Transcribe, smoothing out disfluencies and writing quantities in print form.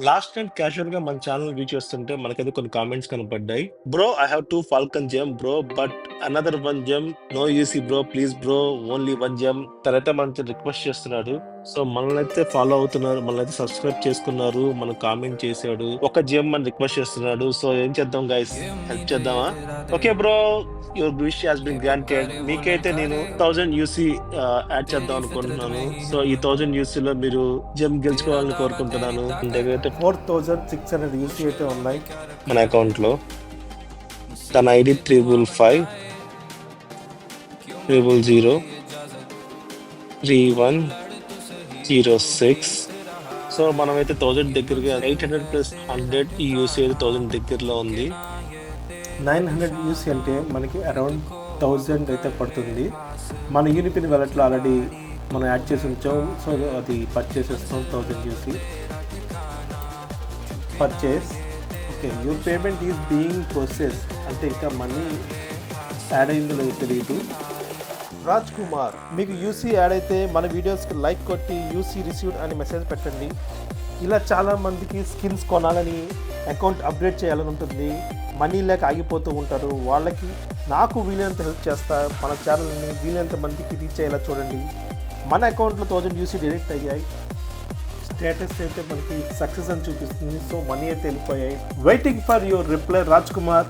Last night casual గా మన channel view చేస్తుంటే మనకైతే కొన్ని కామెంట్స్ కనపడ్డాయి. Bro I have 2 falcon gem bro but another 1 gem no UC bro please bro only 1 gem. తనైతే మనతో రిక్వెస్ట్ చేస్తున్నాడు. సో మనల్ని అయితే ఫాలో అవుతున్నారు, మనల్ని అయితే సబ్స్క్రైబ్ చేసుకున్నారు, మనకు కామెంట్ చేశాడు, ఒక జెమ్ అని రిక్వెస్ట్ చేస్తున్నాడు. సో ఏం చేద్దాం గైస్, హెల్ప్ చేద్దామా? Okay bro, your wish has been granted. మీకైతే నేను 1000 యూసీ యాడ్ చేద్దాం అనుకుంటున్నాను. సో ఈ 1000 యూసీ లో మీరు జెమ్ గెలుచుకోవాలని కోరుకుంటున్నాను. దగ్గరైతే 4600 యూసీ అయితే ఉన్నాయి మన అకౌంట్ లో. తన ఐడి 355003106. సో మనమైతే 1000 దగ్గరగా 800 ప్లస్ 100 ఈ యూసీ అయితే 1000 దగ్గరలో ఉంది. 900 యూసీ అంటే మనకి అరౌండ్ 1000 అయితే పడుతుంది. మన యూనిపిన్ వ్యాలెట్లో ఆల్రెడీ మనం యాడ్ చేసి ఉంచాం. సో అది పర్చేస్ చేస్తాం. 1000 UC purchase. Okay, your payment is being process అంటే ఇంకా మనీ యాడ్ అయిందో లేదో తెలియదు. రాజ్ కుమార్, మీకు యూసీ యాడ్ అయితే మన వీడియోస్కి లైక్ కొట్టి యూసీ రిసీవ్డ్ అని మెసేజ్ పెట్టండి. ఇలా చాలామందికి స్కిన్స్ కొనాలని, అకౌంట్ అప్డేట్ చేయాలని ఉంటుంది, మనీ లేక ఆగిపోతూ ఉంటారు. వాళ్ళకి నాకు వీలైనంత హెల్ప్ చేస్తా. మన ఛానల్ని వీలైనంత మందికి రీచ్ అయ్యేలా చూడండి. మన అకౌంట్లో 1000 యూసీ డైరెక్ట్ అయ్యాయి. స్టేటస్ అయితే మనకి సక్సెస్ అని చూపిస్తుంది. సో మనీ అయితే వెళ్ళిపోయాయి. Waiting for your reply Raj Kumar.